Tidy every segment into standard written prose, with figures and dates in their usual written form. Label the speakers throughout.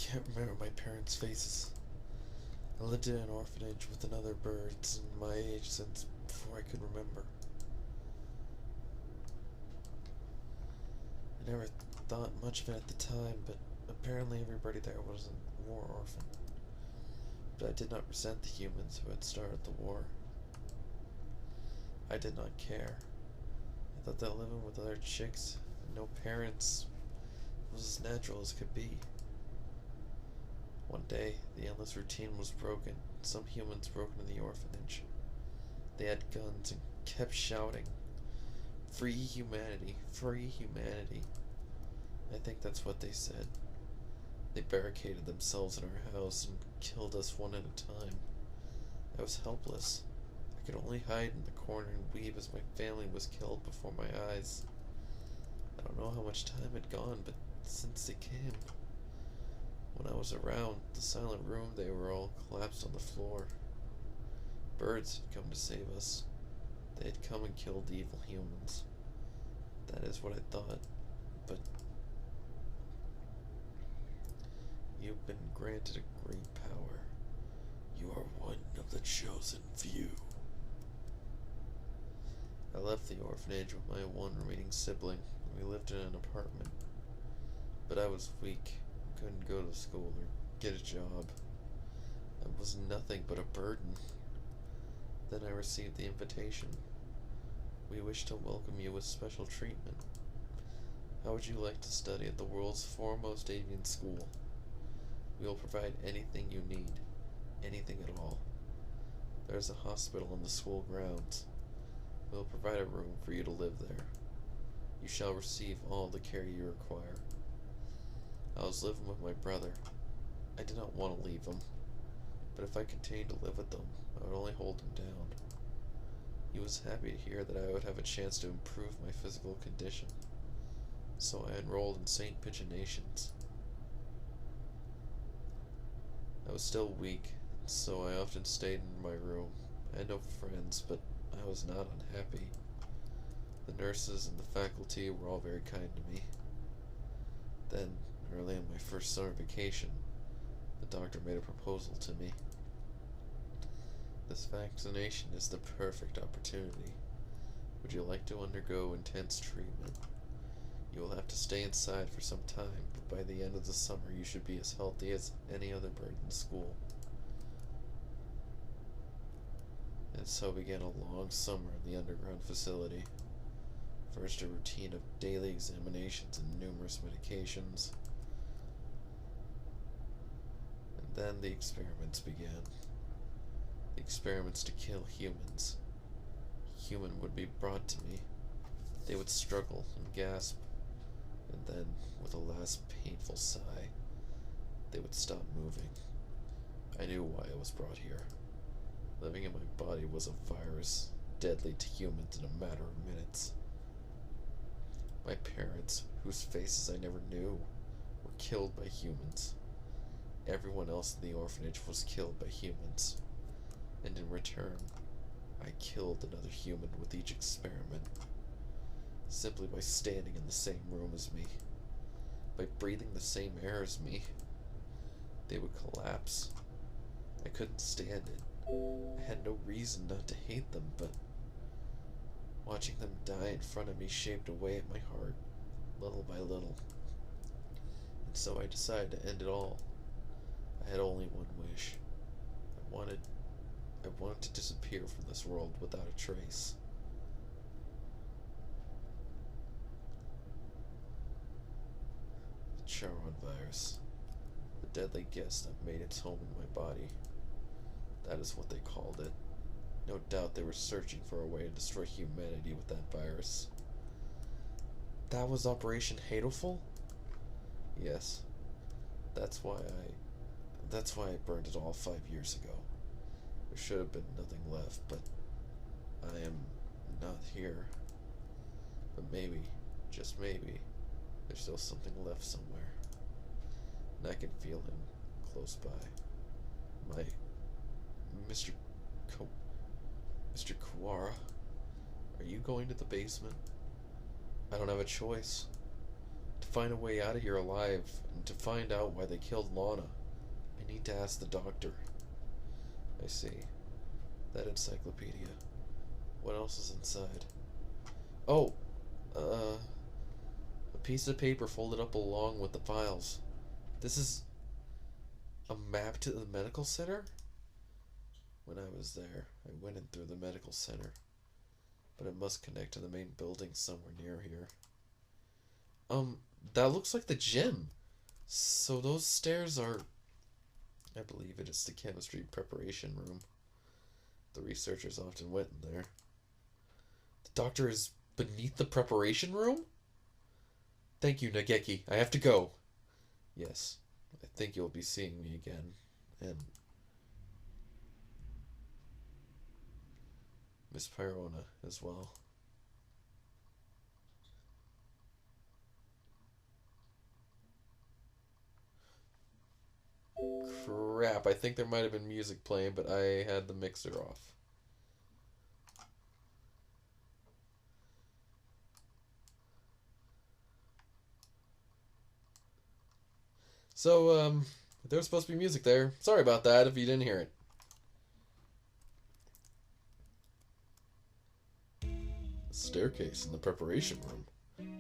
Speaker 1: can't remember my parents' faces. I lived in an orphanage with another birds my age since before I could remember. I never thought much of it at the time, but apparently everybody there was a war orphan. But I did not resent the humans who had started the war. I did not care. I thought that living with other chicks and no parents was as natural as could be. One day, the endless routine was broken. Some humans broke into the orphanage. They had guns and kept shouting, "Free humanity! Free humanity!" I think that's what they said. They barricaded themselves in our house and killed us one at a time. I was helpless. I could only hide in the corner and weep as my family was killed before my eyes. I don't know how much time had gone, but since they came, when I was around the silent room, they were all collapsed on the floor. Birds had come to save us. They had come and killed the evil humans. That is what I thought, but you've been granted a great power. You are one of the chosen few. I left the orphanage with my one remaining sibling, and we lived in an apartment. But I was weak, couldn't go to school or get a job. I was nothing but a burden. Then I received the invitation. We wish to welcome you with special treatment. How would you like to study at the world's foremost avian school? We will provide anything you need, anything at all. There is a hospital on the school grounds. We will provide a room for you to live there. You shall receive all the care you require. I was living with my brother. I did not want to leave him, but if I continued to live with them, I would only hold him down. He was happy to hear that I would have a chance to improve my physical condition, so I enrolled in St. Pigeonations. I was still weak, so I often stayed in my room. I had no friends, but I was not unhappy. The nurses and the faculty were all very kind to me. Then, early in my first summer vacation, the doctor made a proposal to me. This vaccination is the perfect opportunity. Would you like to undergo intense treatment? You will have to stay inside for some time, but by the end of the summer you should be as healthy as any other bird in school. And so began a long summer in the underground facility. First a routine of daily examinations and numerous medications. And then the experiments began. The experiments to kill humans. A human would be brought to me. They would struggle and gasp, and then, with a last painful sigh, they would stop moving. I knew why I was brought here. Living in my body was a virus, deadly to humans in a matter of minutes. My parents, whose faces I never knew, were killed by humans. Everyone else in the orphanage was killed by humans. And in return, I killed another human with each experiment. Simply by standing in the same room as me. By breathing the same air as me. They would collapse. I couldn't stand it. I had no reason not to hate them, but watching them die in front of me shaped away at my heart, little by little. And so I decided to end it all. I had only one wish. I wanted to disappear from this world without a trace. The Charon virus, the deadly guest that made its home in my body. That is what they called it. No doubt they were searching for a way to destroy humanity with that virus. That was Operation Hatoful? Yes. That's why I burned it all 5 years ago. There should have been nothing left, but I am not here. But maybe, just maybe, there's still something left somewhere. And I can feel him close by. My Mr. Mr. Kuwara, are you going to the basement? I don't have a choice. To find a way out of here alive, and to find out why they killed Lana, I need to ask the doctor. I see. That encyclopedia. What else is inside? Oh! A piece of paper folded up along with the files. This is a map to the medical center? When I was there, I went in through the medical center. But it must connect to the main building somewhere near here. That looks like the gym. So those stairs are... I believe it is the chemistry preparation room. The researchers often went in there. The doctor is beneath the preparation room? Thank you, Nageki. I have to go. Yes, I think you'll be seeing me again. And Miss Pyrona as well. Crap, I think there might have been music playing, but I had the mixer off. So, there was supposed to be music there. Sorry about that if you didn't hear it. A staircase in the preparation room.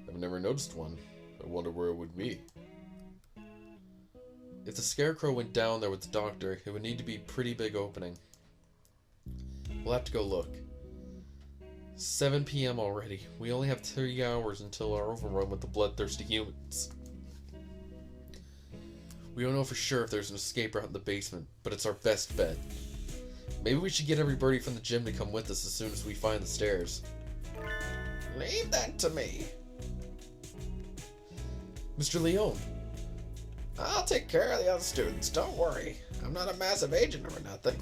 Speaker 1: I've never noticed one. I wonder where it would be. If the Scarecrow went down there with the doctor, it would need to be a pretty big opening. We'll have to go look. 7 p.m. already. We only have 3 hours until our overrun with the bloodthirsty humans. We don't know for sure if there's an escape route in the basement, but it's our best bet. Maybe we should get everybody from the gym to come with us as soon as we find the stairs. Leave that to me. Mr. Leone. I'll take care of the other students, don't worry. I'm not a massive agent or nothing.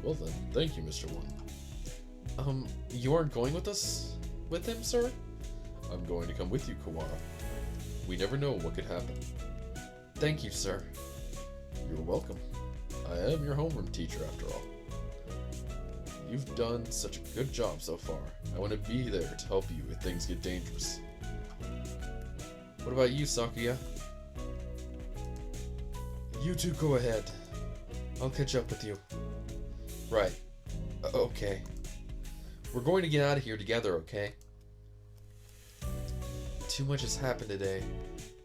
Speaker 1: Well then, thank you, Mr. One. You aren't going with us? With him, sir? I'm going to come with you, Kawara. We never know what could happen. Thank you, sir. You're welcome. I am your homeroom teacher, after all. You've done such a good job so far. I want to be there to help you if things get dangerous. What about you, Sakuya? You two go ahead. I'll catch up with you. Right. Okay. We're going to get out of here together, okay? Too much has happened today.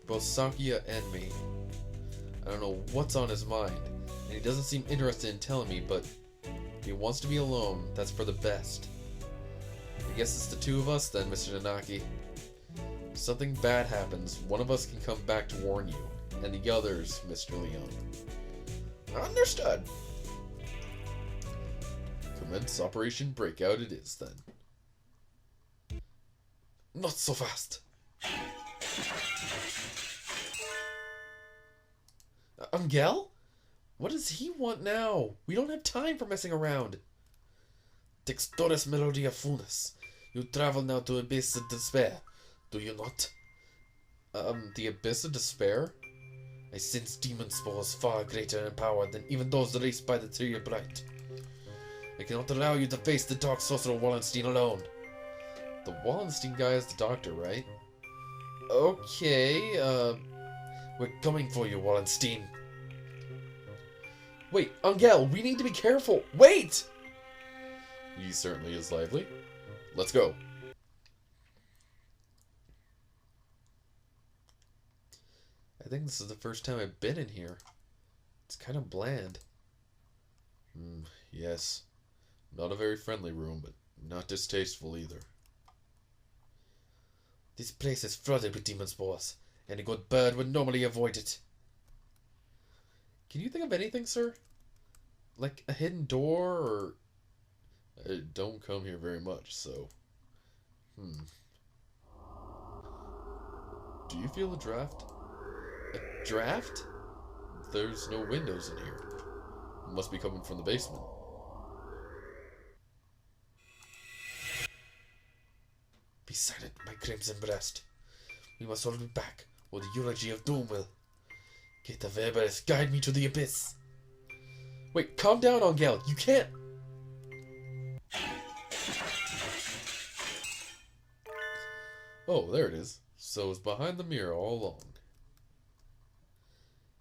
Speaker 1: Both Sakuya and me. I don't know what's on his mind, and he doesn't seem interested in telling me, but if he wants to be alone, that's for the best. I guess it's the two of us then, Mr. Nanaki. If something bad happens, one of us can come back to warn you, and the others, Mr. Leone. Understood. Commence Operation Breakout it is, then. Not so fast. Angel? What does he want now? We don't have time for messing around. Textores Melodia Funes. You travel now to Abyss of Despair, do you not? The Abyss of Despair? I sense demon spores far greater in power than even those released by the Tree of Blight. I cannot allow you to face the Dark Sorcerer Wallenstein alone. The Wallenstein guy is the doctor, right? Okay, we're coming for you, Wallenstein. Wait, Angel, we need to be careful. Wait! He certainly is lively. Let's go. I think this is the first time I've been in here. It's kind of bland. Yes. Not a very friendly room, but not distasteful either. This place is flooded with demon spores. Any good bird would normally avoid it. Can you think of anything, sir? Like a hidden door, or... I don't come here very much, so... Do you feel a draft? A draft? There's no windows in here. It must be coming from the basement. Be silent, my crimson breast. We must all be back, or the eulogy of doom will. Get the Weber's guide me to the abyss. Wait, calm down, Angel. You can't. Oh, there it is. So it's behind the mirror all along.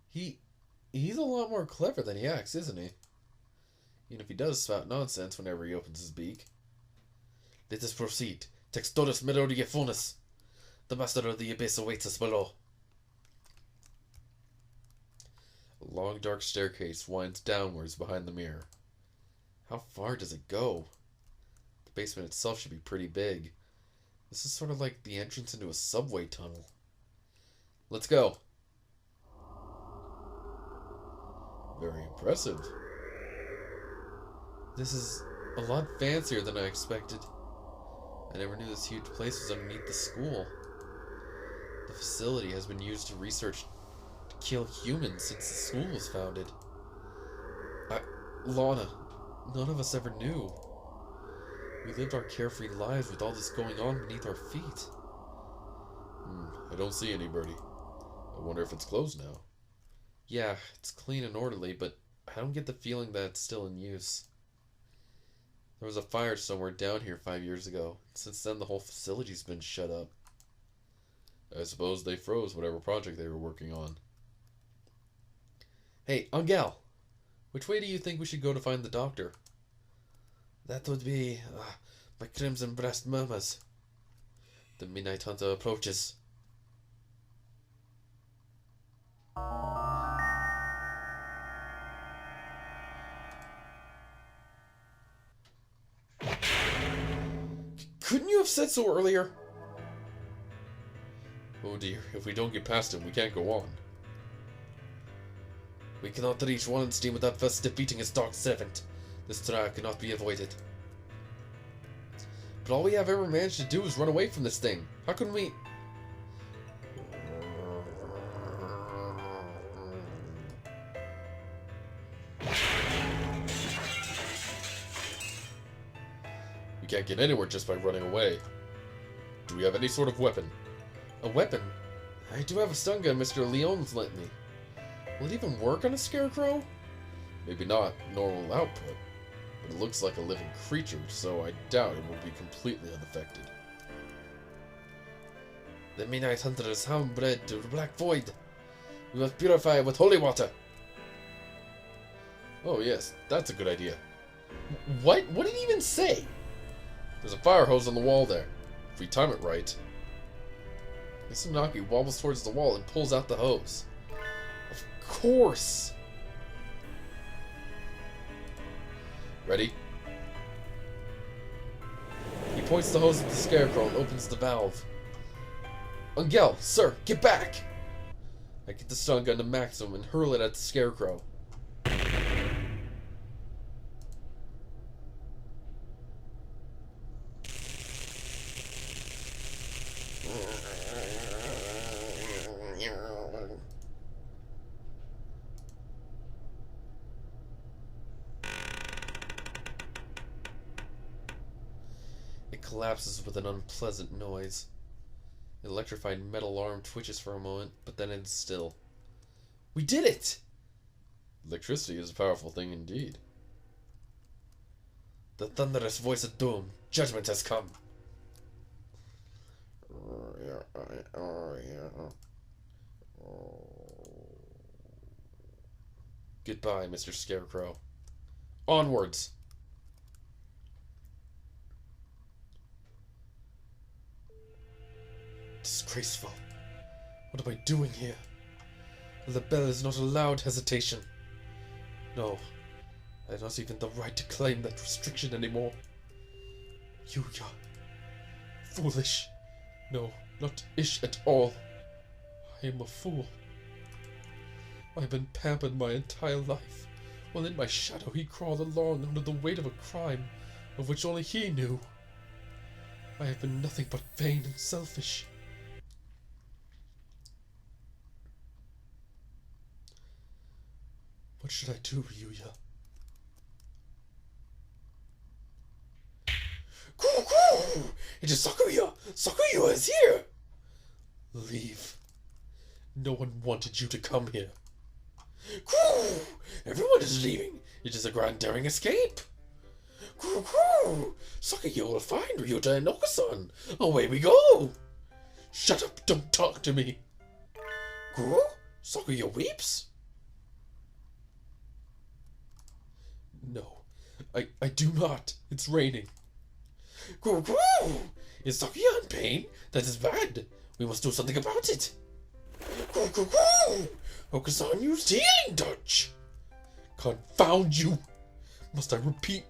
Speaker 1: He's a lot more clever than he acts, isn't he? Even if he does spout nonsense whenever he opens his beak. Let us proceed. Textoris Merodigephonis. The master of the abyss awaits us below. A long dark staircase winds downwards behind the mirror. How far does it go? The basement itself should be pretty big. This is sort of like the entrance into a subway tunnel. Let's go. Very impressive. This is a lot fancier than I expected. I never knew this huge place was underneath the school. The facility has been used to research to kill humans since the school was founded. Lana, none of us ever knew. We lived our carefree lives with all this going on beneath our feet. I don't see anybody. I wonder if it's closed now. Yeah, it's clean and orderly, but I don't get the feeling that it's still in use. There was a fire somewhere down here 5 years ago. Since then, the whole facility's been shut up. I suppose they froze whatever project they were working on. Hey, Angel! Which way do you think we should go to find the doctor? That would be... my crimson breast murmurs. The Midnight Hunter approaches. Couldn't you have said so earlier? Oh dear, if we don't get past him, we can't go on. We cannot reach Wallenstein without first defeating his dark servant. This trial cannot be avoided. But all we have ever managed to do is run away from this thing. How can we... We can't get anywhere just by running away. Do we have any sort of weapon? A weapon? I do have a stun gun Mr. Leon's lent me. Will it even work on a scarecrow? Maybe not normal output, but it looks like a living creature, so I doubt it will be completely unaffected. The Midnight Hunter is hound bred to the Black Void. We must purify it with holy water. Oh yes, that's a good idea. What? What did he even say? There's a fire hose on the wall there. If we time it right. Misunaki wobbles towards the wall and pulls out the hose. Of course! Ready? He points the hose at the scarecrow and opens the valve. Angel, sir, get back! I get the stun gun to maximum and hurl it at the scarecrow. It collapses with an unpleasant noise. The electrified metal arm twitches for a moment, but then ends still. We did it! Electricity is a powerful thing indeed. The thunderous voice of doom. Judgment has come. Goodbye, Mr. Scarecrow. Onwards! Disgraceful. What am I doing here? The bell is not allowed hesitation. No, I have not even the right to claim that restriction anymore. Yuya. Foolish. No, not ish at all. I am a fool. I've been pampered my entire life, while in my shadow he crawled along under the weight of a crime of which only he knew. I have been nothing but vain and selfish. What should I do, Yuya? Coo! It is Sakuya! Sakuya is here! Leave. No one wanted you to come here. Coo! Everyone is leaving. It is a grand daring escape. Coo! Sakuya will find Ryuta and Okasan. Away we go! Shut up, don't talk to me. Guru? Sakuya weeps? No, I do not. It's raining. Guru! Is Sakuya in pain? That is bad. We must do something about it. Guru! Okasan used healing touch. Confound you! Must I repeat?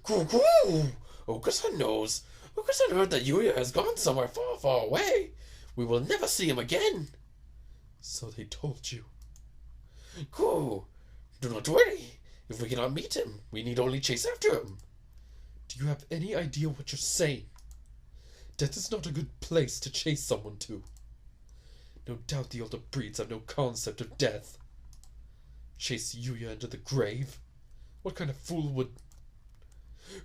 Speaker 1: Guru! Okasan knows. Okasan heard that Yuya has gone somewhere far, far away. We will never see him again. So they told you. Guru! Do not worry. If we cannot meet him, we need only chase after him. Do you have any idea what you're saying? Death is not a good place to chase someone to. No doubt the older breeds have no concept of death. Chase Yuya into the grave? What kind of fool would...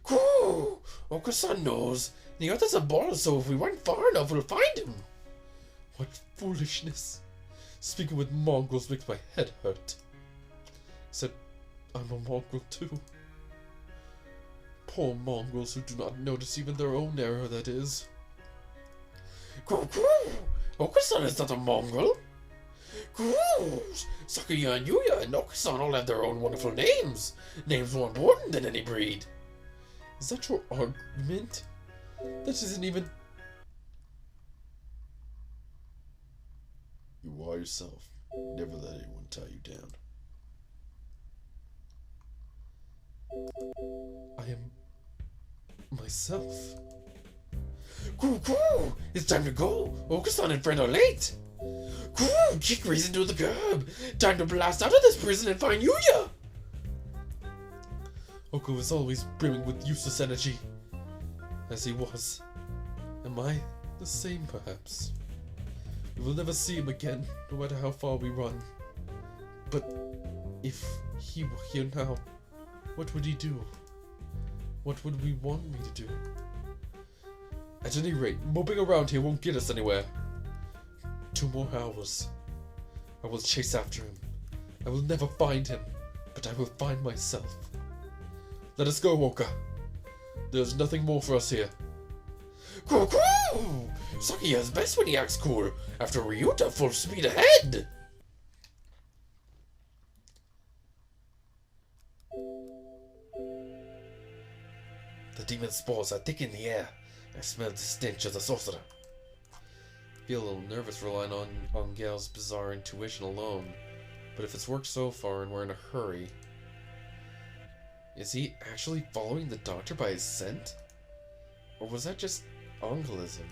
Speaker 1: Guru! Okasan knows. The others are bored, so if we run far enough, we'll find him. What foolishness. Speaking with mongrels makes my head hurt. Except I'm a mongrel too. Poor mongrels who do not notice even their own error, that is. Guru! Okasan is not a mongrel. Guru! Sakuya and Yuya and Okasan all have their own wonderful names. Names more important than any breed. Is that your argument? That isn't even... You are yourself. Never let anyone tie you down. I am... myself. Guru! It's time to go! Okasan and friend are late! Guru! Kick Reason to the curb! Time to blast out of this prison and find Yuya! Oko is always brimming with useless energy. As he was. Am I the same, perhaps? We will never see him again, no matter how far we run. But if he were here now, what would he do? What would we want me to do? At any rate, moping around here won't get us anywhere. 2 more hours. I will chase after him. I will never find him, but I will find myself. Let us go, Oka. There's nothing more for us here. Cool! Sakuya is best when he acts cool. After Ryuta, full speed ahead! The demon spores are thick in the air. I smell the stench of the sorcerer. Feel a little nervous relying on Gal's bizarre intuition alone. But if it's worked so far and we're in a hurry... Is he actually following the doctor by his scent? Or was that just Ongalism?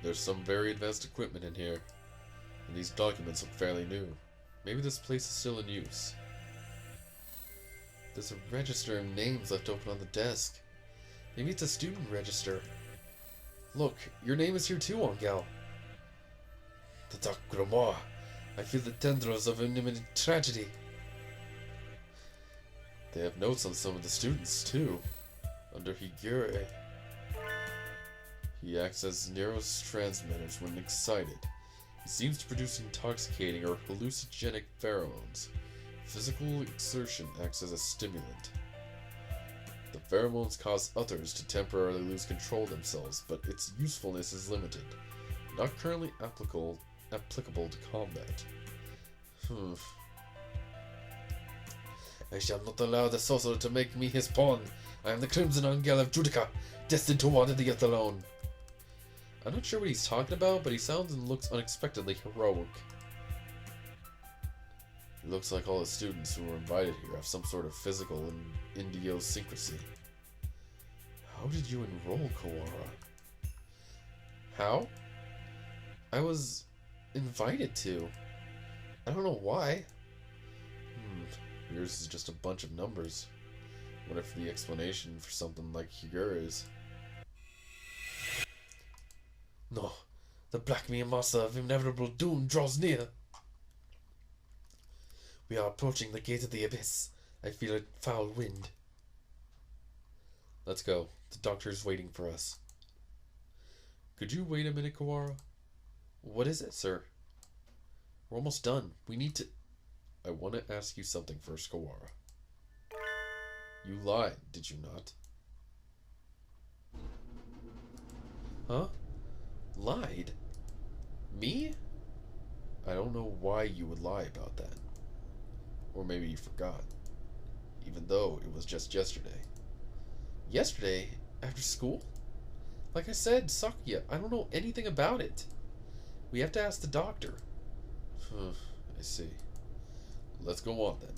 Speaker 1: There's some very advanced equipment in here. And these documents look fairly new. Maybe this place is still in use. There's a register of names left open on the desk. Maybe it's a student register. Look, your name is here too, Ongal. The Dark Grimoire. I feel the tendrils of an imminent tragedy. They have notes on some of the students too. Under Higure. He acts as neurotransmitters when excited. He seems to produce intoxicating or hallucinogenic pheromones. Physical exertion acts as a stimulant. The pheromones cause others to temporarily lose control of themselves, but its usefulness is limited. Not currently applicable to combat. I shall not allow the sorcerer to make me his pawn. I am the Crimson Angel of Judica, destined to wander the earth alone. I'm not sure what he's talking about, but he sounds and looks unexpectedly heroic. It looks like all the students who were invited here have some sort of physical idiosyncrasy. How did you enroll, Kawara? How? I was invited to. I don't know why. Yours is just a bunch of numbers. What if the explanation for something like Higura's? No, the Black Miyamasa of inevitable doom draws near. We are approaching the gate of the abyss. I feel a foul wind. Let's go. The doctor's waiting for us. Could you wait a minute, Kawara? What is it, sir? We're almost done. We need to... I want to ask you something first, Kawara. You lied, did you not? Huh? Lied? Me? I don't know why you would lie about that. Or maybe you forgot. Even though it was just yesterday. Yesterday? After school? Like I said, Sakuya, I don't know anything about it. We have to ask the doctor. I see. Let's go on then.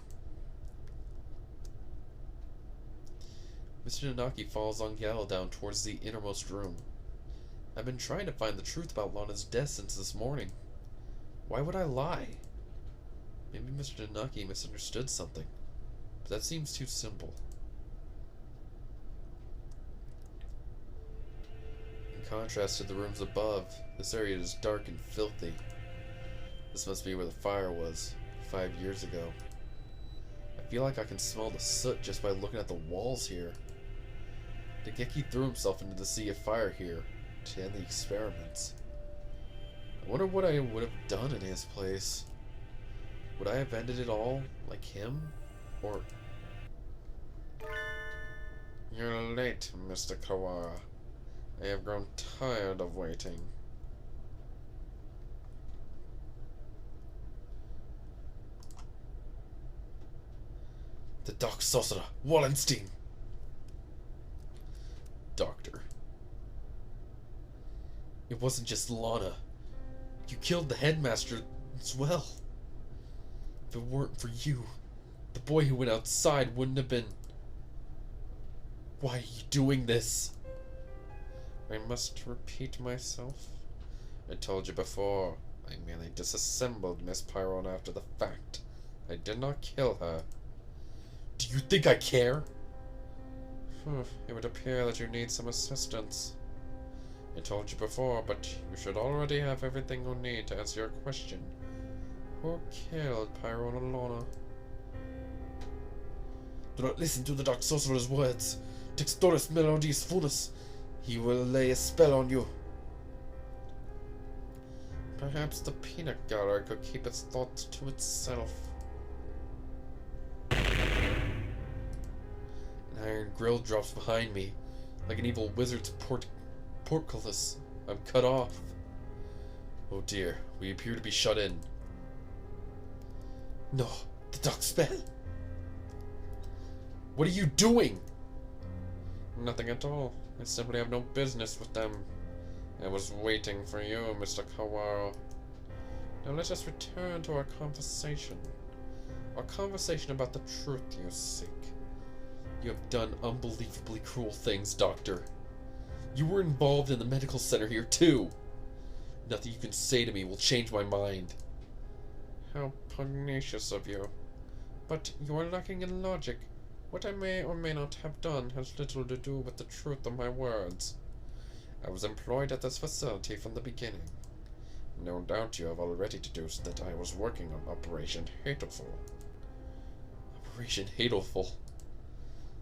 Speaker 1: Mr. Nanaki follows Angel down towards the innermost room. I've been trying to find the truth about Lana's death since this morning. Why would I lie? Maybe Mr. Nanaki misunderstood something, but that seems too simple. In contrast to the rooms above, this area is dark and filthy. This must be where the fire was, 5 years ago. I feel like I can smell the soot just by looking at the walls here. Degeki threw himself into the sea of fire here to end the experiments. I wonder what I would have done in his place. Would I have ended it all like him? Or... You're late, Mr. Kawara. I have grown tired of waiting. The Dark Sorcerer, Wallenstein! Doctor. It wasn't just Lana. You killed the headmaster as well. If it weren't for you, the boy who went outside wouldn't have been... Why are you doing this? I must repeat myself. I told you before. I merely disassembled Miss Pyrone after the fact. I did not kill her. Do you think I care? It would appear that you need some assistance. I told you before, but you should already have everything you need to answer your question. Who killed Pyrone and Lana? Do not listen to the Dark Sorcerer's words. Textoris melodies funus. He will lay a spell on you. Perhaps the peanut gallery could keep its thoughts to itself. An iron grill drops behind me, like an evil wizard's portcullis. I'm cut off. Oh dear, we appear to be shut in. No, the dark spell. What are you doing? Nothing at all. I simply have no business with them. I was waiting for you, Mr. Kawara. Now let us return to our conversation. Our conversation about the truth you seek. You have done unbelievably cruel things, Doctor. You were involved in the medical center here, too. Nothing you can say to me will change my mind. How pugnacious of you. But you are lacking in logic. What I may or may not have done has little to do with the truth of my words. I was employed at this facility from the beginning. No doubt you have already deduced that I was working on Operation Hatoful. Operation Hatoful?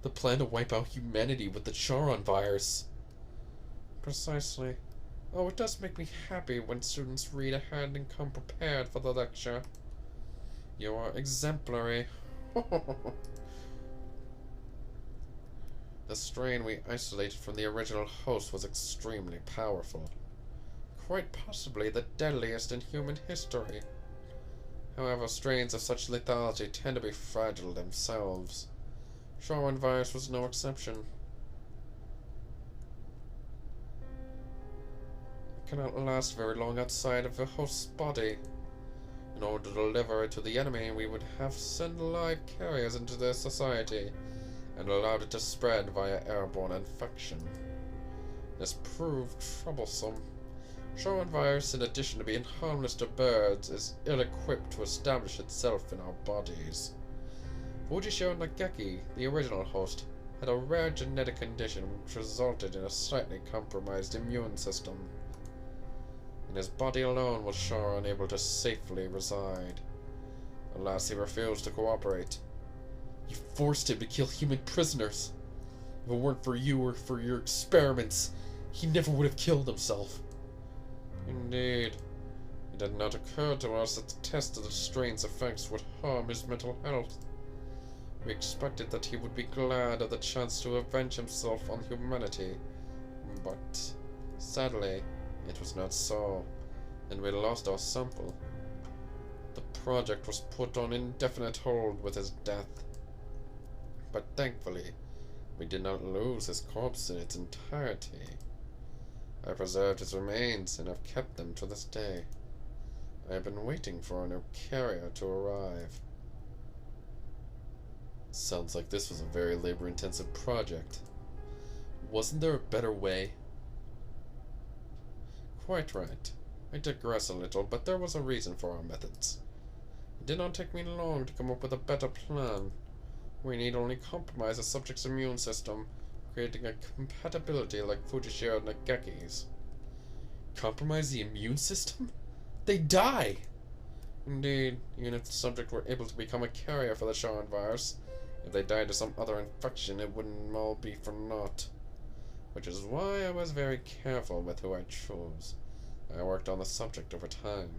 Speaker 1: The plan to wipe out humanity with the Charon virus. Precisely. Oh, it does make me happy when students read ahead and come prepared for the lecture. You are exemplary. The strain we isolated from the original host was extremely powerful. Quite possibly the deadliest in human history. However, strains of such lethality tend to be fragile themselves. Charon virus was no exception. It cannot last very long outside of the host's body. In order to deliver it to the enemy, we would have to send live carriers into their society and allowed it to spread via airborne infection. This proved troublesome. Charon virus, in addition to being harmless to birds, is ill-equipped to establish itself in our bodies. Fujishiro Nageki, the original host, had a rare genetic condition which resulted in a slightly compromised immune system. In his body alone was Charon able to safely reside. Alas, he refused to cooperate. You forced him to kill human prisoners. If it weren't for you or for your experiments, he never would have killed himself. Indeed. It had not occurred to us that the test of the strain's effects would harm his mental health. We expected that he would be glad of the chance to avenge himself on humanity, but sadly, It was not so, and we lost our sample. The project was put on indefinite hold with his death. But thankfully, we did not lose his corpse in its entirety. I preserved his remains and have kept them to this day. I have been waiting for a new carrier to arrive. Sounds like this was a very labor-intensive project. Wasn't there a better way? Quite right. I digress a little, but there was a reason for our methods. It did not take me long to come up with a better plan. We need only compromise a subject's immune system, creating a compatibility like Fujishiro Nageki's. Compromise the immune system? They die! Indeed, even if the subject were able to become a carrier for the Sharon virus, if they died to some other infection, it wouldn't all be for naught. Which is why I was very careful with who I chose. I worked on the subject over time,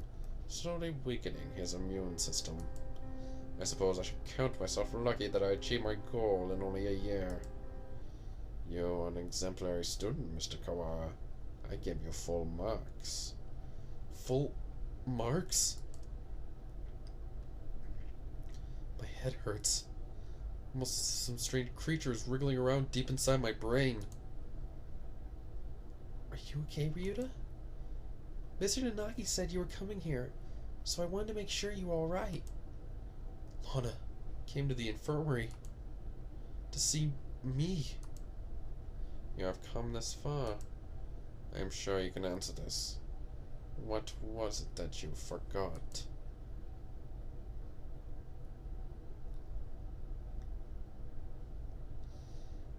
Speaker 1: slowly weakening his immune system. I suppose I should count myself lucky that I achieved my goal in only a year. You're an exemplary student, Mr. Kawara. I give you full marks. Full marks? My head hurts. Almost some strange creatures wriggling around deep inside my brain. Are you okay, Ryuta? Mr. Nanaki said you were coming here, so I wanted to make sure you were alright. Lana came to the infirmary to see me. You have come this far. I am sure you can answer this. What was it that you forgot?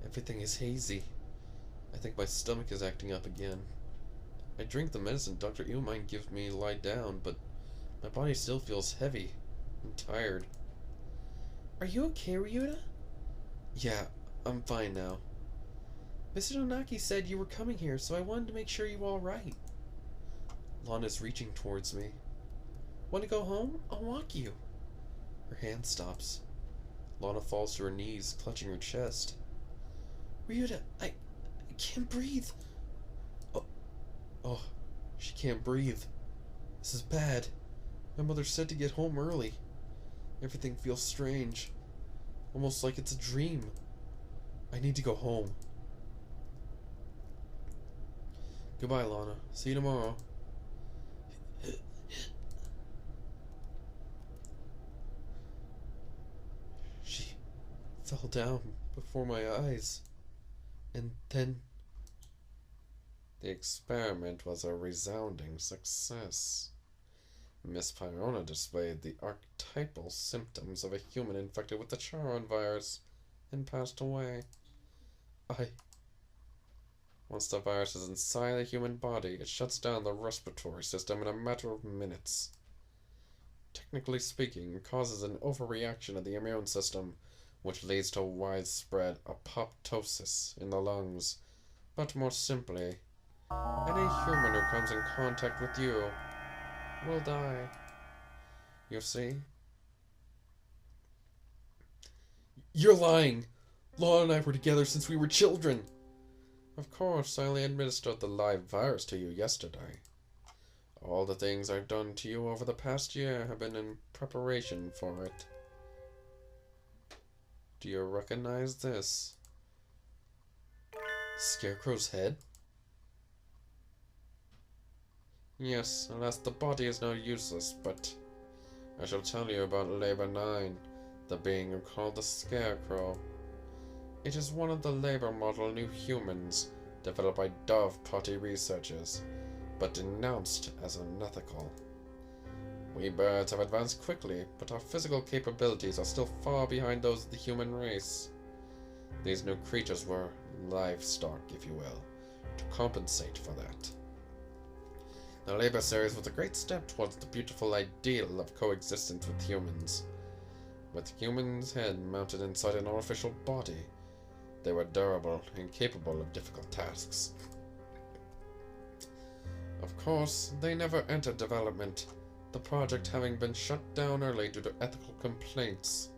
Speaker 1: Everything is hazy. I think my stomach is acting up again. I drink the medicine Dr. Ilmine gives me to lie down, but my body still feels heavy and tired. Are you okay, Ryuta? Yeah, I'm fine now. Mr. Nonaki said you were coming here, so I wanted to make sure you were alright. Lana's reaching towards me. Want to go home? I'll walk you. Her hand stops. Lana falls to her knees, clutching her chest. Ryuta, I can't breathe. Oh, she can't breathe. This is bad. My mother said to get home early. Everything feels strange. Almost like it's a dream. I need to go home. Goodbye, Lana. See you tomorrow. She fell down before my eyes. And then... The experiment was a resounding success. Miss Fiona displayed the archetypal symptoms of a human infected with the Charon virus and passed away. Once the virus is inside the human body, it shuts down the respiratory system in a matter of minutes. Technically speaking, it causes an overreaction of the immune system, which leads to widespread apoptosis in the lungs. But more simply, any human who comes in contact with you will die. You see? You're lying! Law and I were together since we were children! Of course, I only administered the live virus to you yesterday. All the things I've done to you over the past year have been in preparation for it. Do you recognize this? Scarecrow's head? Yes, alas, the body is now useless, but I shall tell you about Labor 9, the being who called the Scarecrow. It is one of the labor model new humans developed by Dove Party researchers, but denounced as unethical. We birds have advanced quickly, but our physical capabilities are still far behind those of the human race. These new creatures were livestock, if you will, to compensate for that. The Labor Series was a great step towards the beautiful ideal of coexistence with humans. With humans' head mounted inside an artificial body, they were durable and capable of difficult tasks. Of course, they never entered development, the project having been shut down early due to ethical complaints.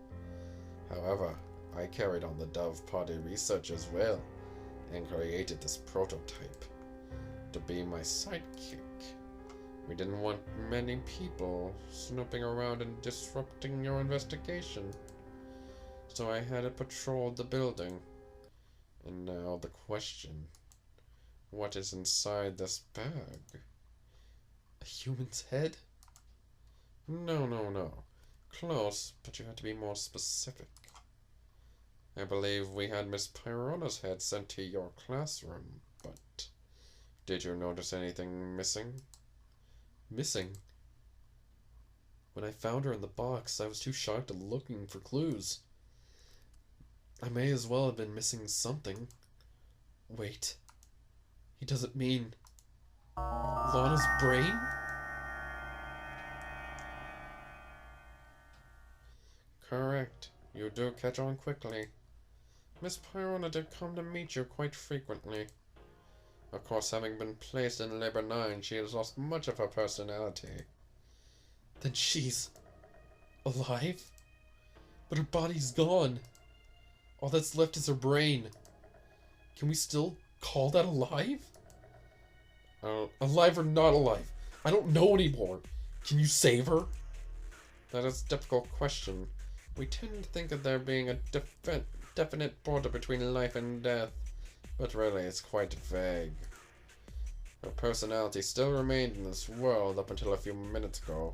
Speaker 1: However, I carried on the Dove Party research as well, and created this prototype. to be my sidekick. We didn't want many people snooping around and disrupting your investigation. So I had it patrol the building. And now the question. What is inside this bag? A human's head? No. Close, but you had to be more specific. I believe we had Miss Pyrona's head sent to your classroom, but did you notice anything missing? Missing? When I found her in the box, I was too shocked at looking for clues. I may as well have been missing something. Wait. He doesn't mean Lana's brain? Correct. You do catch on quickly. Miss Pyrona did come to meet you quite frequently. Of course, having been placed in Labor 9, she has lost much of her personality. Then she's alive? But her body's gone. All that's left is her brain. Can we still call that alive? Alive or not alive? I don't know anymore. Can you save her? That is a difficult question. We tend to think of there being a definite border between life and death, but really it's quite vague. Her personality still remained in this world up until a few minutes ago.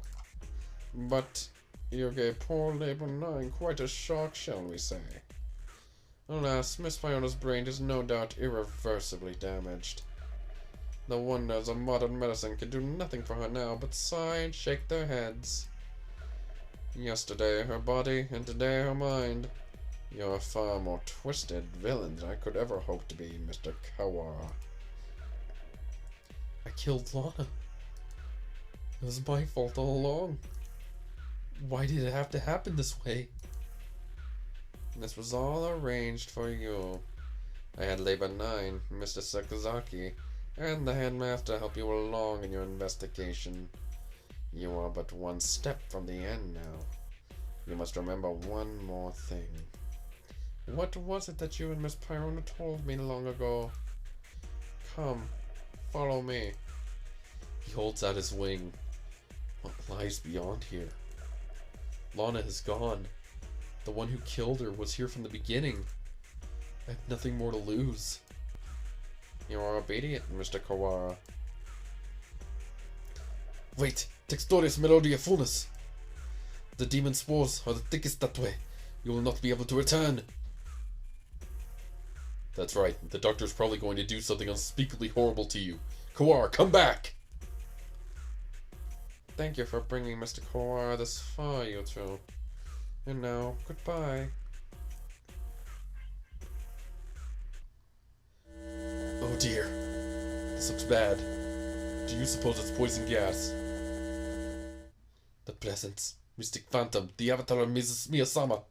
Speaker 1: But you gave poor Labor 9 quite a shock, shall we say. Alas, Miss Fiona's brain is no doubt irreversibly damaged. The wonders of modern medicine can do nothing for her now but sigh and shake their heads. Yesterday her body, and today her mind. You're a far more twisted villain than I could ever hope to be, Mr. Kawara. I killed Lana. It was my fault all along. Why did it have to happen this way? This was all arranged for you. I had Labor 9, Mr. Sakazaki, and the headmaster help you along in your investigation. You are but one step from the end now. You must remember one more thing. What was it that you and Miss Pyrona told me long ago? Come, follow me. He holds out his wing. What lies beyond here? Lana is gone. The one who killed her was here from the beginning. I have nothing more to lose. You are obedient, Mr. Kawara. Wait! Textores Melodia Funas! The demon spores are the thickest that way. You will not be able to return. That's right. The doctor's probably going to do something unspeakably horrible to you. Kawara, come back! Thank you for bringing Mr. Kawara this far, you two. And now, goodbye. Oh dear. This looks bad. Do you suppose it's poison gas? The presence. Mystic Phantom, the avatar of Mrs. Miyasama.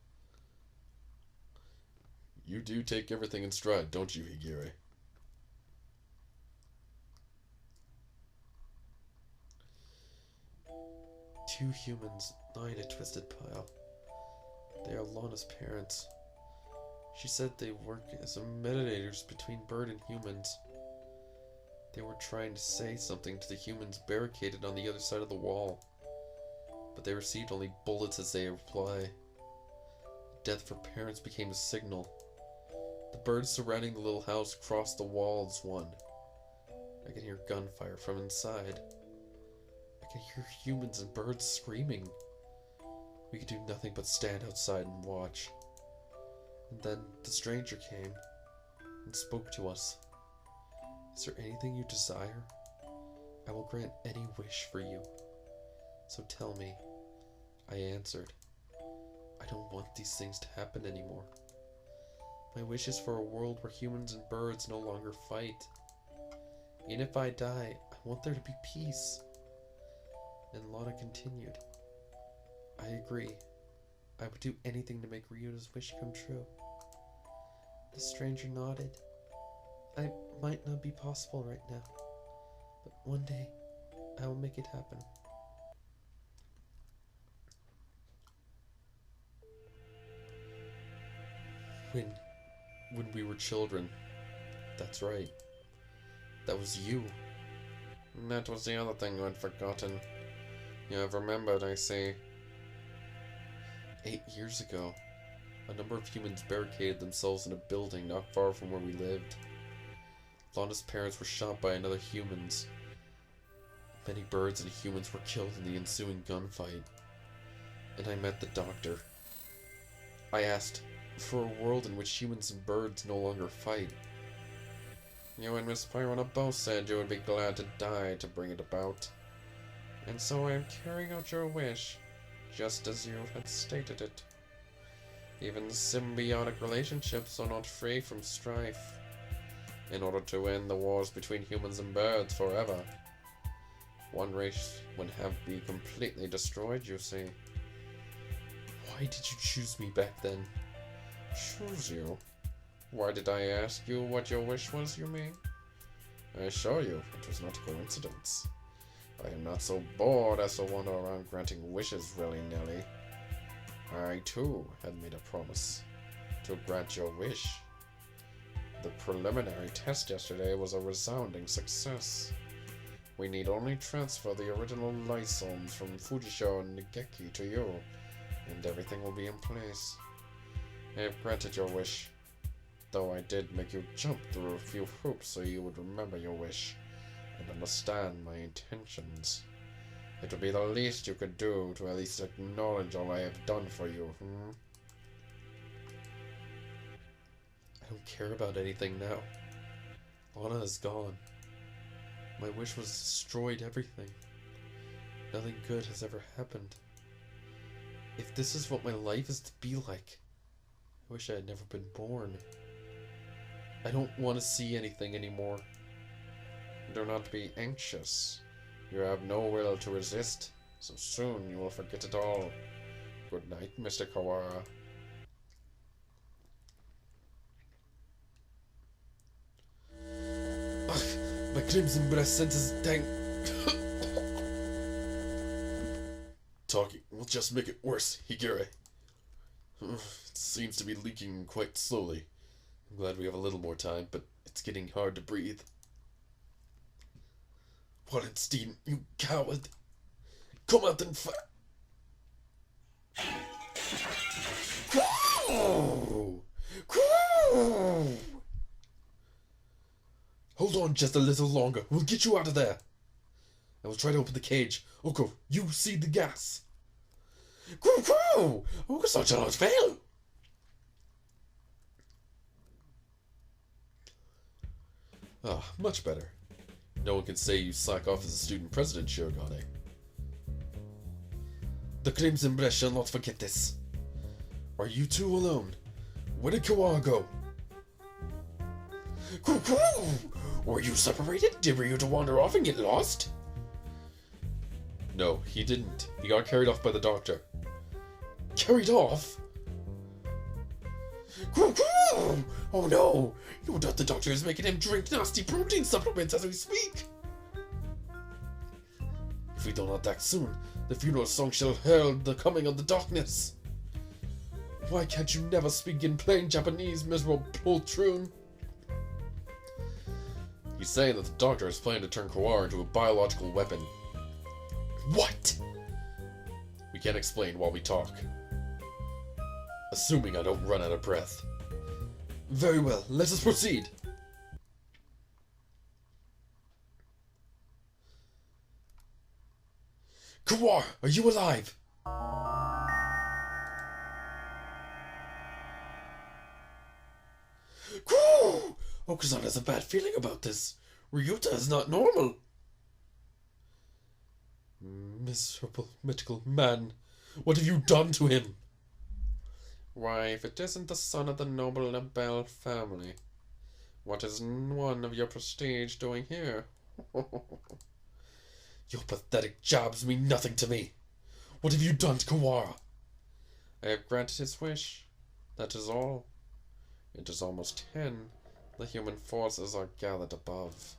Speaker 1: You do take everything in stride, don't you, Higure? Two humans, lying in a twisted pile. They are Lana's parents. She said they work as mediators between bird and humans. They were trying to say something to the humans barricaded on the other side of the wall, but they received only bullets as they reply. The death of her parents became a signal. The birds surrounding the little house crossed the wall as one. I can hear gunfire from inside. I can hear humans and birds screaming. We could do nothing but stand outside and watch. And then the stranger came and spoke to us. Is there anything you desire? I will grant any wish for you. So tell me. I answered. I don't want these things to happen anymore. My wish is for a world where humans and birds no longer fight. Even if I die, I want there to be peace. And Lana continued. I agree. I would do anything to make Ryuta's wish come true. The stranger nodded. I might not be possible right now, but one day I will make it happen. When we were children, that's right. That was you. That was the other thing I'd forgotten. You have remembered, I see. 8 years ago, a number of humans barricaded themselves in a building not far from where we lived. Lana's parents were shot by another humans. Many birds and humans were killed in the ensuing gunfight. And I met the doctor. I asked for a world in which humans and birds no longer fight. You and Miss Pyrona both said you would be glad to die to bring it about. And so I am carrying out your wish, just as you had stated it. Even symbiotic relationships are not free from strife. In order to end the wars between humans and birds forever, one race would have to be completely destroyed, you see. Why did you choose me back then? Choose you? Why did I ask you what your wish was, you mean? I assure you, it was not a coincidence. I am not so bored as to wander around granting wishes willy-nilly. I, too, had made a promise to grant your wish. The preliminary test yesterday was a resounding success. We need only transfer the original lysomes from Fujisho and Nigeki to you, and everything will be in place. I have granted your wish, though I did make you jump through a few hoops so you would remember your wish and understand my intentions. It would be the least you could do to at least acknowledge all I have done for you, I don't care about anything now. Lana is gone. My wish was destroyed everything. Nothing good has ever happened. If this is what my life is to be like, I wish I had never been born. I don't want to see anything anymore. Do not be anxious. You have no will to resist, so soon you will forget it all. Good night, Mr. Kawara. Ugh, my crimson breast senses dang. Talking will just make it worse, Higure. It seems to be leaking quite slowly. I'm glad we have a little more time, but it's getting hard to breathe. Wallenstein, you coward! Come out and fight! Hold on just a little longer. We'll get you out of there. I will try to open the cage. Oko, you see the gas. Oko, such a large fail. Ah, much better. No one can say you slack off as a student president, Shirogane. The Crimson Breast shall not forget this. Are you two alone? Where did Kawara go? Were you separated? Did you to wander off and get lost? No, he didn't. He got carried off by the doctor. Carried off? Oh no! No doubt the doctor is making him drink nasty protein supplements as we speak! If we do not act soon, the funeral song shall herald the coming of the darkness! Why can't you never speak in plain Japanese, miserable poltroon? He's saying that the doctor is planning to turn Kawara into a biological weapon. What? We can't explain while we talk. Assuming I don't run out of breath. Very well, let us proceed. Kawara, are you alive? Okazan has a bad feeling about this. Ryuta is not normal. Miserable mythical man. What have you done to him? Why, if it isn't the son of the noble Labelle family, what is one of your prestige doing here? Your pathetic jabs mean nothing to me. What have you done to Kawara? I have granted his wish. That is all. It is almost 10. The human forces are gathered above.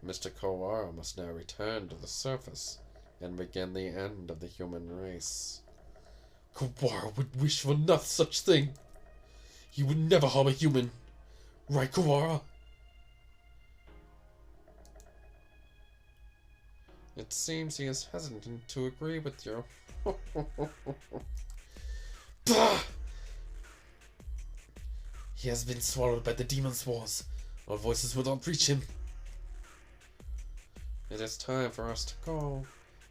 Speaker 1: Mr. Kawara must now return to the surface and begin the end of the human race. Kawara would wish for no such thing. He would never harm a human. Right, Kawara? It seems he is hesitant to agree with you. Bah! He has been swallowed by the demon's wars. Our voices will not reach him. It is time for us to go.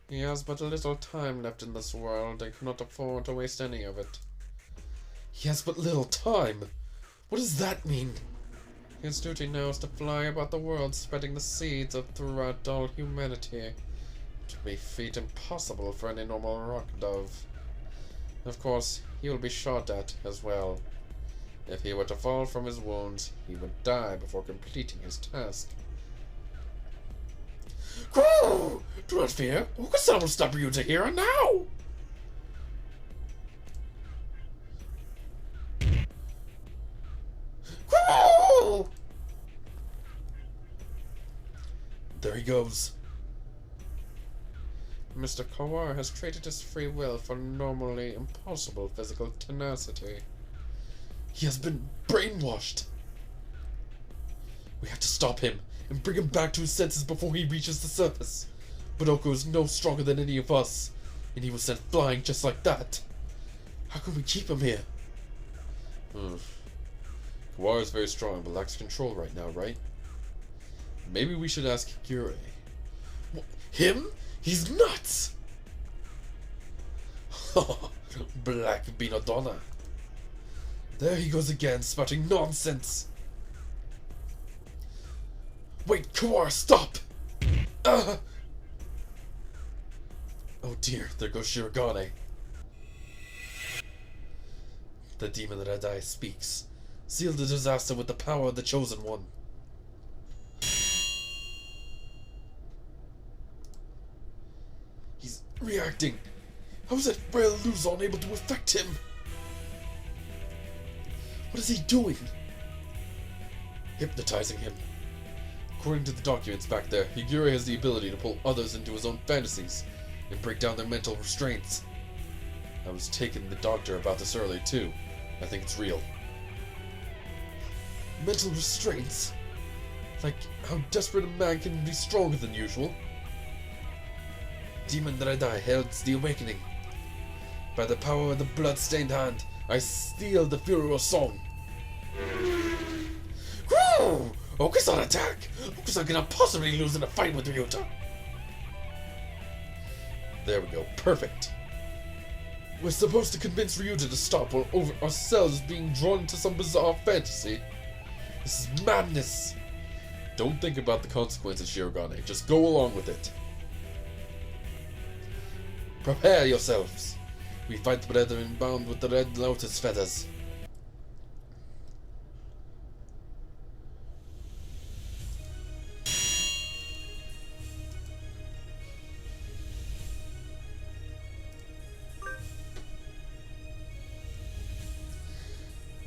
Speaker 1: He has but a little time left in this world and cannot afford to waste any of it. He has but little time? What does that mean? His duty now is to fly about the world, spreading the seeds of throughout all humanity. It would be a feat impossible for any normal rock dove. Of course, he will be shot at as well. If he were to fall from his wounds, he would die before completing his task. Do not fear. Okusan will stop Ryuta here and now. There he goes. Mr. Kawar has traded his free will for normally impossible physical tenacity. He has been brainwashed. We have to stop him and bring him back to his senses before he reaches the surface. But Oko is no stronger than any of us, and he was sent flying just like that. How can we keep him here? Kawar is very strong but lacks control right now, right? Maybe we should ask Higure. Him? He's nuts! Black Binodonna. There he goes again, spouting nonsense. Wait, Kawar, stop! Oh dear, there goes Shirogane. The demon Red Eye speaks. Seal the disaster with the power of the Chosen One. He's reacting. How is that frail Luzon able to affect him? What is he doing? Hypnotizing him. According to the documents back there, Higure has the ability to pull others into his own fantasies and break down their mental restraints. I was taking the doctor about this earlier too. I think it's real. Mental restraints? Like how desperate a man can be stronger than usual? Demon Red Eye heralds the awakening. By the power of the blood-stained hand, I steal the Furor song. Okusan attack! Okusan cannot possibly lose in a fight with Ryuta. There we go, perfect. We're supposed to convince Ryuta to stop while ourselves being drawn into some bizarre fantasy. This is madness. Don't think about the consequences, Shirogane. Just go along with it. Prepare yourselves. We fight the brethren bound with the red lotus feathers.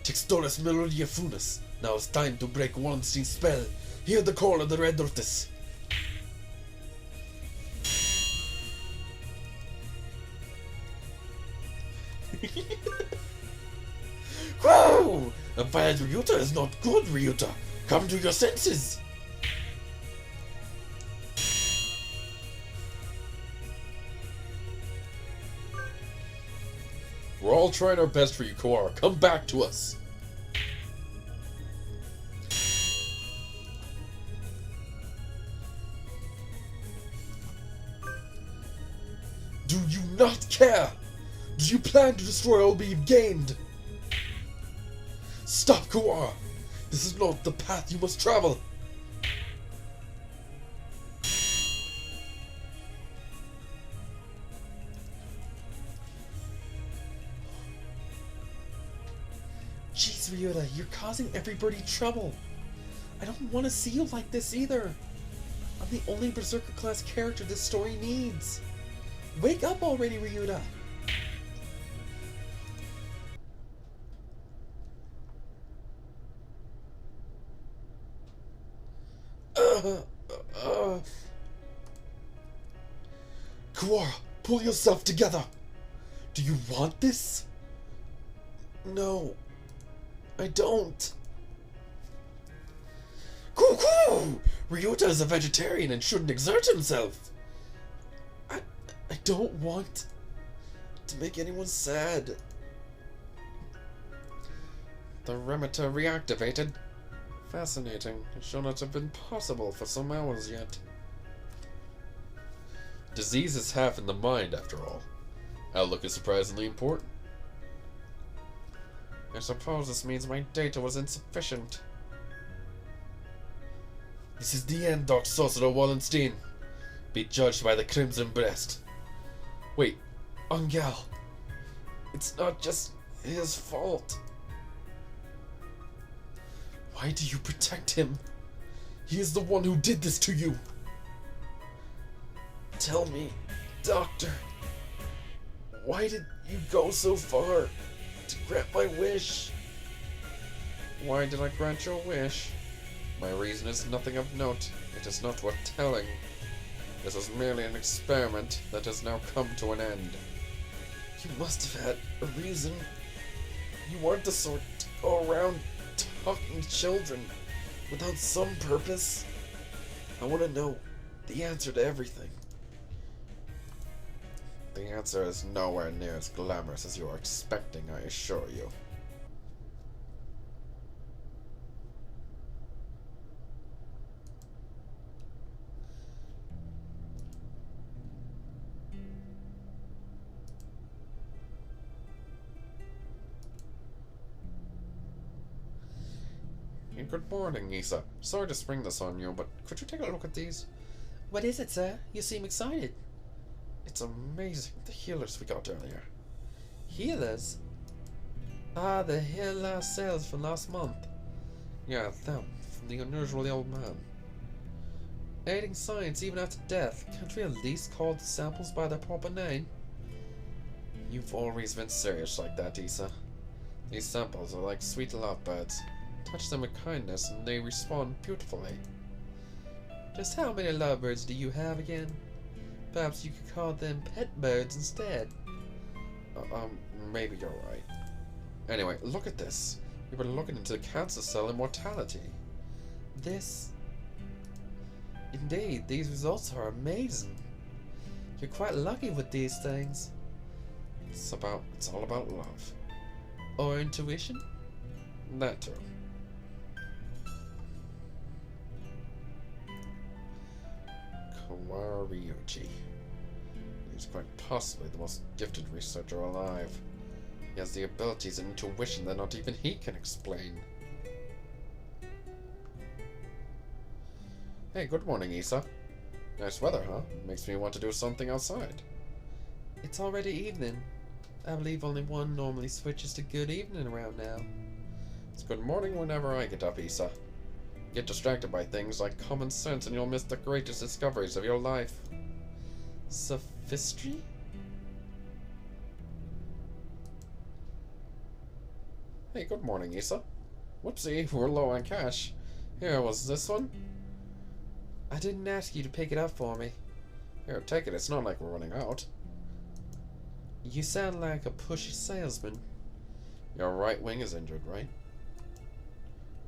Speaker 1: Textoris Melodia Funas. Now it's time to break Wallenstein's spell. Hear the call of the red lotus. Whoa! A bad Ryuta is not good, Ryuta. Come to your senses. We're all trying our best for you, Kawara. Come back to us. Do you not care? Do you plan to destroy all we've gained? Stop, Kawara! This is not the path you must travel! Jeez, Ryuta, you're causing everybody trouble. I don't want to see you like this either. I'm the only Berserker class character this story needs. Wake up already, Ryuta! Kawara, pull yourself together! Do you want this? No, I don't. Cuckoo! Ryuta is a vegetarian and shouldn't exert himself. I don't want to make anyone sad. The remitter reactivated. Fascinating. It should not have been possible for some hours yet. Disease is half in the mind, after all. Outlook is surprisingly important. I suppose this means my data was insufficient. This is the end, Doc Saucedo Wallenstein. Be judged by the crimson breast. Wait, Angel. It's not just his fault. Why do you protect him? He is the one who did this to you. Tell me, Doctor, why did you go so far to grant my wish? Why did I grant your wish? My reason is nothing of note. It is not worth telling. This was merely an experiment that has now come to an end. You must have had a reason. You weren't the sort to go around talking to children without some purpose. I want to know the answer to everything. The answer is nowhere near as glamorous as you are expecting, I assure you. Good morning, Isa. Sorry to spring this on you, but could you take a look at these?
Speaker 2: What is it, sir? You seem excited.
Speaker 1: It's amazing, the healers we got earlier.
Speaker 2: Healers? Ah, the healer sales from last month.
Speaker 1: Yeah, them, from the unusually old man.
Speaker 2: Aiding science even after death. Can't we at least call the samples by their proper name?
Speaker 1: You've always been serious like that, Isa. These samples are like sweet lovebirds. Touch them with kindness and they respond beautifully.
Speaker 2: Just how many lovebirds do you have again? Perhaps you could call them pet birds instead.
Speaker 1: Maybe you're right. Anyway, look at this. We've been looking into cancer cell immortality.
Speaker 2: This... Indeed, these results are amazing. You're quite lucky with these things.
Speaker 1: It's all about love.
Speaker 2: Or intuition?
Speaker 1: That too. Kawaryuji. He's quite possibly the most gifted researcher alive. He has the abilities and intuition that not even he can explain. Hey, good morning, Isa. Nice weather, huh? Makes me want to do something outside.
Speaker 2: It's already evening. I believe only one normally switches to good evening around now.
Speaker 1: It's good morning whenever I get up, Isa. Get distracted by things like common sense and you'll miss the greatest discoveries of your life.
Speaker 2: Sophistry?
Speaker 1: Hey, good morning, Isa. Whoopsie, we're low on cash. Here, was this one?
Speaker 2: I didn't ask you to pick it up for me.
Speaker 1: Here, take it. It's not like we're running out.
Speaker 2: You sound like a pushy salesman.
Speaker 1: Your right wing is injured, right?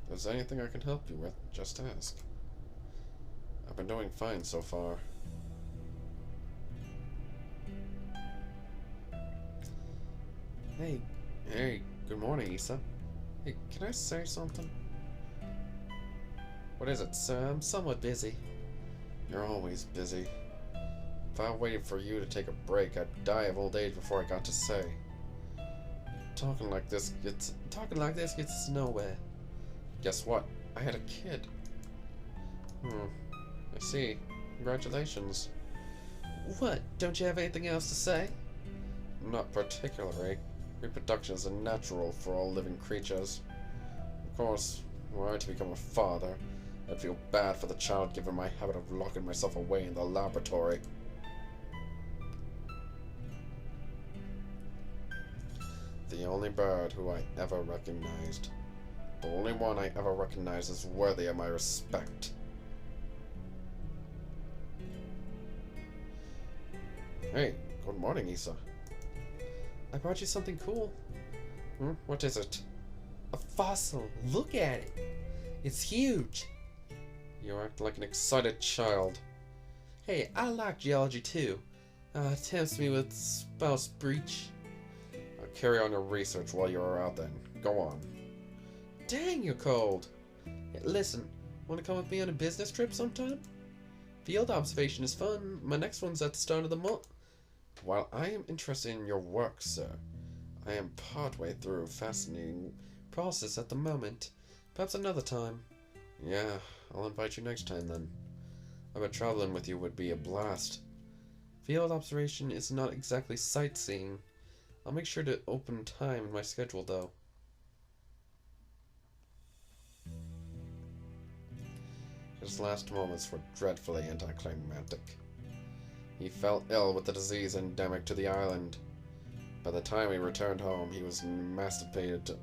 Speaker 1: If there's anything I can help you with, just ask. I've been doing fine so far. Hey, good morning, Isa.
Speaker 2: Hey, can I say something?
Speaker 1: What is it?
Speaker 2: Sir, I'm somewhat busy.
Speaker 1: You're always busy. If I waited for you to take a break, I'd die of old age before I got to say. Talking like this gets
Speaker 2: us nowhere.
Speaker 1: Guess what? I had a kid. I see. Congratulations.
Speaker 2: What? Don't you have anything else to say?
Speaker 1: Not particularly. Reproduction is natural for all living creatures. Of course, were I to become a father, I'd feel bad for the child given my habit of locking myself away in the laboratory. The only bird who I ever recognized. The only one I ever recognized as worthy of my respect. Hey, good morning, Isa.
Speaker 2: I brought you something cool.
Speaker 1: What is it?
Speaker 2: A fossil. Look at it. It's huge.
Speaker 1: You act like an excited child.
Speaker 2: Hey, I like geology too. Tempts me with spouse breach.
Speaker 1: Carry on your research while you're out then. Go on.
Speaker 2: Dang, you're cold. Hey, listen, want to come with me on a business trip sometime? Field observation is fun. My next one's at the start of the month.
Speaker 1: While I am interested in your work, sir, I am partway through a fascinating
Speaker 2: Process at the moment. Perhaps another time.
Speaker 1: Yeah, I'll invite you next time then. I bet traveling with you would be a blast.
Speaker 2: Field observation is not exactly sightseeing. I'll make sure to open time in my schedule, though.
Speaker 1: His last moments were dreadfully anticlimactic. He fell ill with the disease endemic to the island. By the time he returned home, he was emaciated.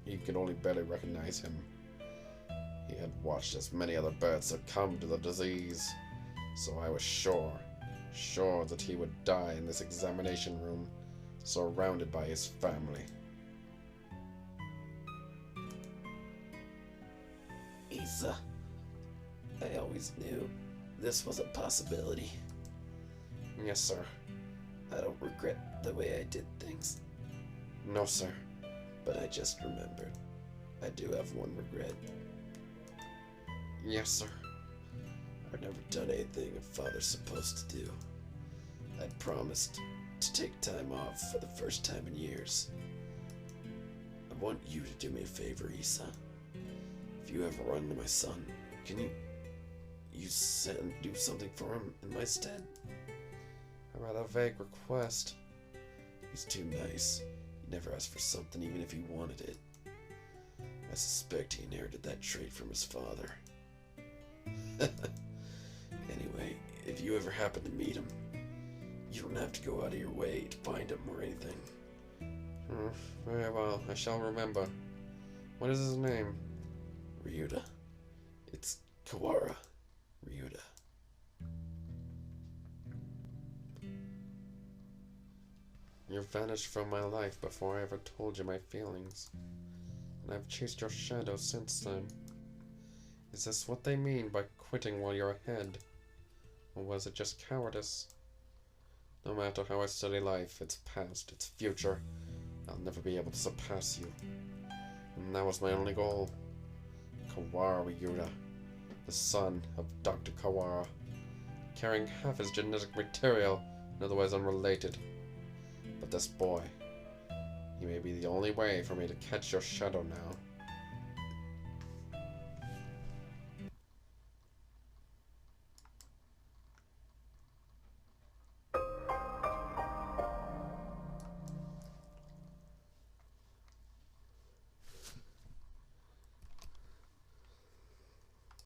Speaker 1: He could only barely recognize him. He had watched as many other birds succumb to the disease, so I was sure that he would die in this examination room, surrounded by his family.
Speaker 2: Isa, I always knew this was a possibility.
Speaker 1: Yes, sir.
Speaker 2: I don't regret the way I did things,
Speaker 1: No, sir.
Speaker 2: but I just remembered. I do have one regret.
Speaker 1: Yes, sir.
Speaker 2: I've never done anything a father's supposed to do. I promised to take time off for the first time in years. I want you to do me a favor, Isa. If you ever run into my son, can you do something for him in my stead?
Speaker 1: A rather vague request.
Speaker 2: He's too nice. He never asked for something even if he wanted it. I suspect he inherited that trait from his father. Anyway, if you ever happen to meet him, you don't have to go out of your way to find him or anything.
Speaker 1: Very well, I shall remember. What is his name?
Speaker 2: Ryuta. It's Kawara. Ryuta.
Speaker 1: You vanished from my life before I ever told you my feelings, and I've chased your shadow since then. Is this what they mean by quitting while you're ahead? Or was it just cowardice? No matter how I study life, its past, its future, I'll never be able to surpass you. And that was my only goal. Kawara Ryuta, the son of Dr. Kawara, carrying half his genetic material and otherwise unrelated. But this boy, he may be the only way for me to catch your shadow now.